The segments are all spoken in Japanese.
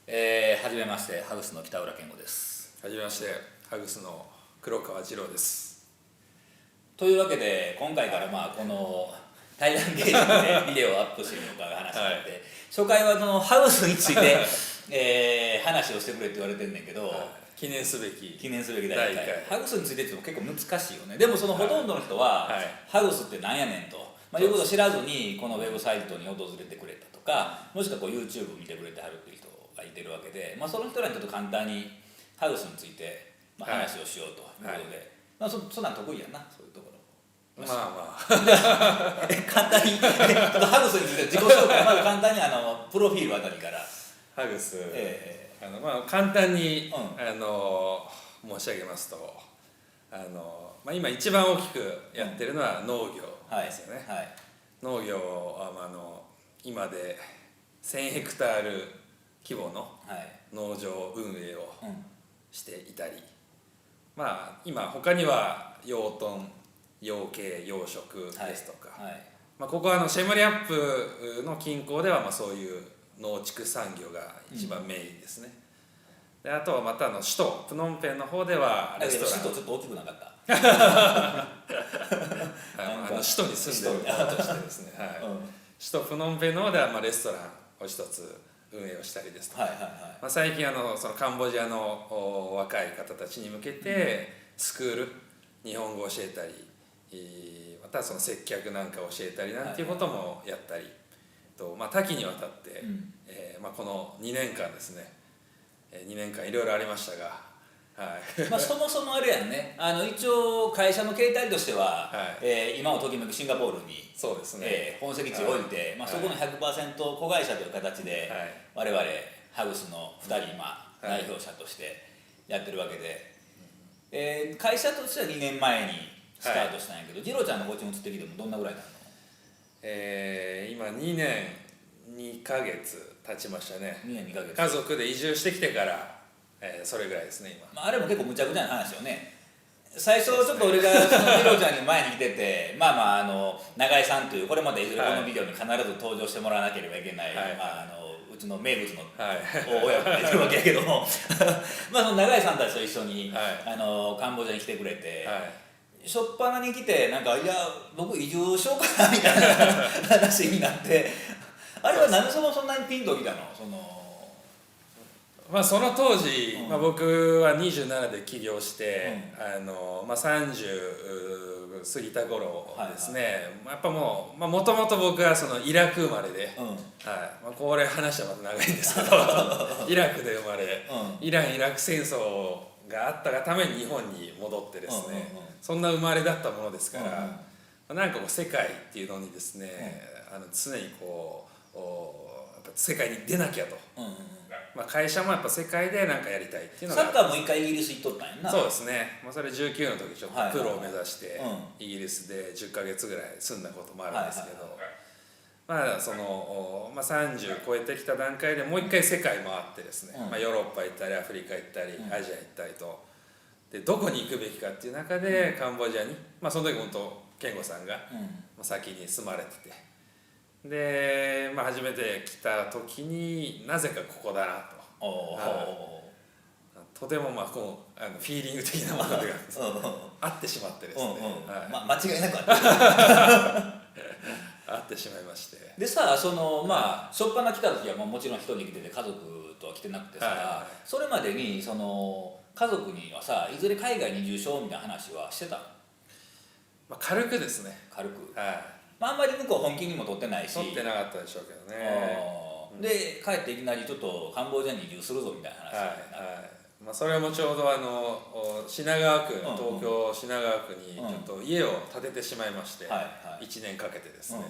はじめまして、ハグスの北浦健吾です。はじめまして、ハグスの黒川次郎です。というわけで、今回からこの対談形式でビデオをアップしてみようかが話があって、初回はそのハグスについて、話をしてくれって言われてんねんけど、記念すべき第1回ハグスについてって結構難しいよね。でもそのほとんどの人は、ハグスってなんやねんと、いうことを知らずにこのウェブサイトに訪れてくれたとか、もしくはYouTube を見てくれてはるっていう人がいてるわけで、その人らにちょっと簡単にハグスについて、話をしようということで、そんなん得意やな、そういうところ。簡単にハグスについて自己紹介、まず簡単にプロフィールあたりから。ハグス、簡単に、申し上げますと、今一番大きくやってるのは農業ですよね。農業は今で1000ヘクタール規模の農場運営をしていたり、今他には養豚、養鶏、養殖ですとか、ここはシェムリアップの近郊ではそういう農畜産業が一番メインですね。であとはまた首都プノンペンの方ではレストラン。首都ちょっと大きくなかった。首都に住んでる方としてですね、首都プノンペンの方ではレストランを一つ運営をしたりですとか、最近そのカンボジアの若い方たちに向けてスクール、日本語を教えたり、またその接客なんかを教えたりなんていうこともやったりと、多岐にわたって、この2年間ですね、2年間いろいろありましたが、そもそもあれやんね、一応会社の形態としては、今をときめくシンガポールにそうですね、本籍地を置いて、そこの 100% 子会社という形で、我々ハグスの2人代表者としてやってるわけで、会社としては2年前にスタートしたんやけど、次郎ちゃんのこっちに移ってきてもどんなぐらいなの？今2年2ヶ月経ちましたね。2年2ヶ月。家族で移住してきてから、それぐらいですね今。あれも結構むちゃくちゃな話よね。最初ちょっと俺がその次郎ちゃんに前に来てて永井さんというこれまでいずれこのビデオに必ず登場してもらわなければいけない、うちの名物の親がいるわけやけどもその永井さんたちと一緒に、カンボジアに来てくれて、しょっぱなに来ていや僕移住しようかなみたいな話になってあれは何でそんなにピンときたの？その当時、僕は27で起業して、30過ぎた頃ですね、やっぱもともと僕はそのイラク生まれで、これ話はまた長いんですけどイラクで生まれ、イラク戦争があったがために日本に戻ってですね、そんな生まれだったものですから、なんか世界っていうのにですね、常にやっぱ世界に出なきゃと。会社もやっぱ世界で何かやりたいっていうのがサッカーも一回イギリス行っとったんやな。そうですね、それ19の時ちょっとプロを目指してイギリスで10ヶ月ぐらい住んだこともあるんですけど、30超えてきた段階でもう一回世界回ってですね、ヨーロッパ行ったりアフリカ行ったりアジア行ったりと、でどこに行くべきかっていう中でカンボジアに、その時本当健吾さんが先に住まれてて。で、初めて来た時になぜかここだなと、とてもこうフィーリング的なものが合ってしまってですね、間違いなく合ってしまいまして、でさ、しょっぱな来た時はもちろん一人で来てて家族とは来てなくてさ、それまでに家族にはさ、いずれ海外に移住しようみたいな話はしてたの？軽くですね。軽く。あんまり向こう本気にも取ってないし。取ってなかったでしょうけどね。で帰っていきなりちょっとカンボジアに移住するぞみたいな話。それもちょうど品川区、東京品川区にちょっと家を建ててしまいまして、1年かけてですね、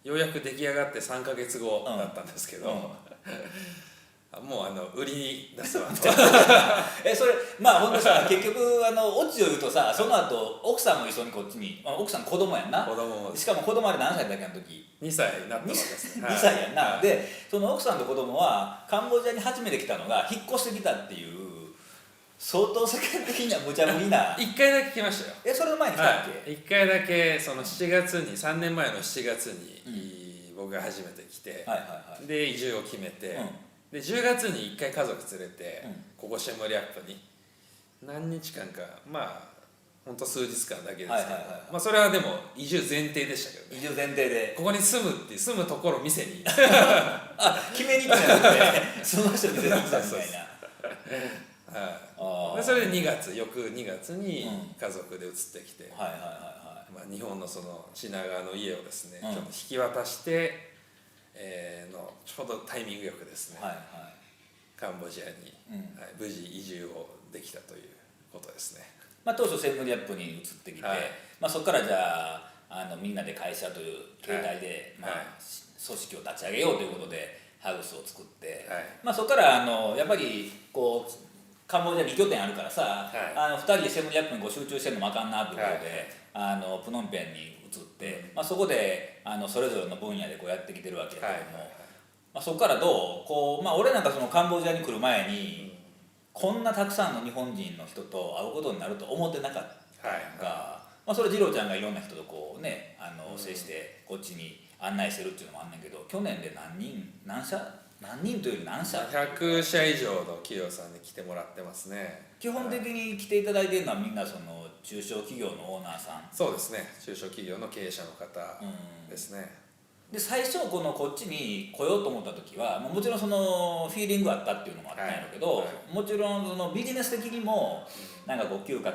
ようやく出来上がって3ヶ月後だったんですけど、もう売りに出すわとそれほんとさ、結局オチを言うとさ、その後奥さんも一緒にこっちに、奥さん子供やんな。しかも子供あれ何歳だっけあの時？2歳になったわけですね。2歳やんな。でその奥さんと子供はカンボジアに初めて来たのが引っ越してきたっていう相当世間的には無茶ぶりな1回だけ来ましたよ。それの前に来たっけ？1回だけその7月に3年前の7月に僕が初めて来て、で移住を決めて、で10月に1回家族連れて、ここシェムリアップに何日間かほんと数日間だけですけど、それはでも移住前提でしたけどね。移住前提でここに住むところを店に決めに行ってなくてその人に全然みたいな。でそれで翌2月に家族で移ってきて、日本のその品川の家をですね、ちょっと引き渡して、ちょうどタイミングよくですね、カンボジアに、無事移住をできたということですね。当初セムリアップに移ってきて、そこからじゃあみんなで会社という形態で、組織を立ち上げようということでハウスを作って、そこからやっぱりこうカンボジア2拠点あるからさ、2人でセムリアップにこう集中してるのもあかんなということで、プノンペンに移って、そこでそれぞれの分野でこうやってきてるわけだけども、そこからどうこう、俺なんかそのカンボジアに来る前に、こんなたくさんの日本人の人と会うことになると思ってなかったが、それ次郎ちゃんがいろんな人とこうね接してこっちに案内してるっていうのもあんねんけど、去年で何人というより何社100社以上の企業さんに来てもらってますね。基本的に来ていただいているのはみんなその中小企業のオーナーさん。そうですね、中小企業の経営者の方ですね。で最初こっちに来ようと思った時はもちろんそのフィーリングあったっていうのもあったんやろうけど、もちろんそのビジネス的にもなんかこう嗅覚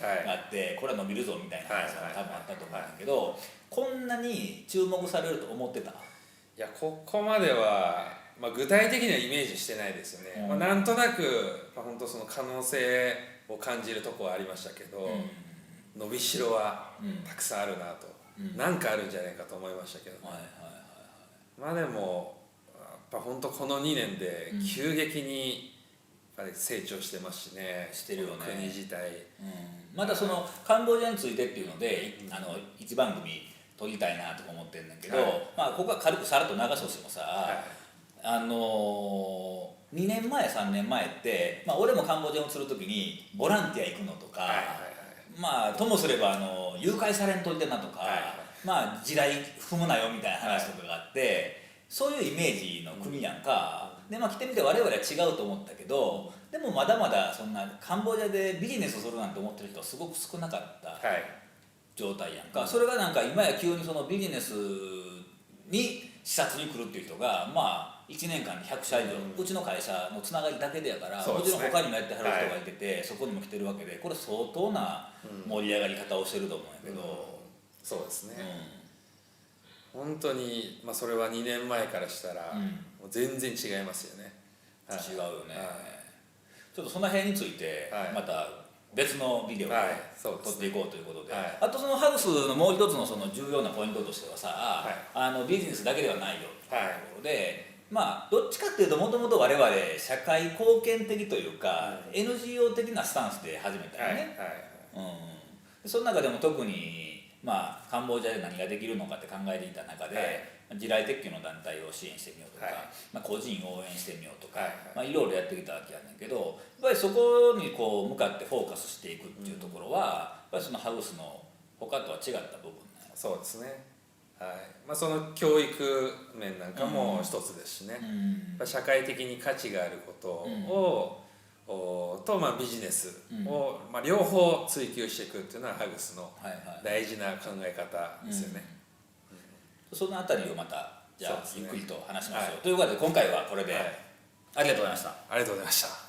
があって、これは伸びるぞみたいな話が多分あったと思うんだけど、こんなに注目されると思ってた？いや、ここまでは、具体的にはイメージしてないですよね。なんとなく本当その可能性を感じるところはありましたけど、伸びしろはたくさんあるなと、なんかあるんじゃないかと思いましたけどね。でもやっぱ本当この2年で急激にやっぱり成長してますしね。してるよね、国自体。またそのカンボジアについてっていうので1番組撮りたいなとか思ってるんだけど、ここは軽くさらっと流すとしてもさ、2年前3年前って、俺もカンボジアをする時にボランティア行くのとか、ともすれば誘拐されんといてなとか、地雷踏むなよみたいな話とかがあって、そういうイメージの国やんか。で来てみて我々は違うと思ったけど、でもまだまだそんなカンボジアでビジネスするなんて思ってる人はすごく少なかった状態やんか。それがなんか今や急にそのビジネスに視察に来るっていう人が1年間に100社以上、うちの会社のつながりだけでやから、もちろん他にもやってはる人がいてて、そこにも来てるわけで、これ相当な盛り上がり方をしてると思うんやけど。そうですね、本当に、それは2年前からしたら、もう全然違いますよね。違うよね、ちょっとその辺についてまた別のビデオで撮っていこうということで、あとそのハウスのもう一つのその重要なポイントとしてはさ、ビジネスだけではないよっていうところで、どっちかっていうともともと我々社会貢献的というか、NGO 的なスタンスで始めたよね。その中でも特にカンボジアで何ができるのかって考えていた中で、地雷撤去の団体を支援してみようとか、個人を応援してみようとか、いろいろやってきたわけやねんけど、やっぱりそこにこう向かってフォーカスしていくっていうところは、やっぱりそのハウスの他とは違った部分なんや。そうですね。その教育面なんかも一つですしね、社会的に価値があることを、とビジネスを、両方追求していくっていうのはハウスの大事な考え方ですよね。そのあたりをまたじゃあゆっくりと話しましょう。ということで今回はこれで、ありがとうございました。ありがとうございました。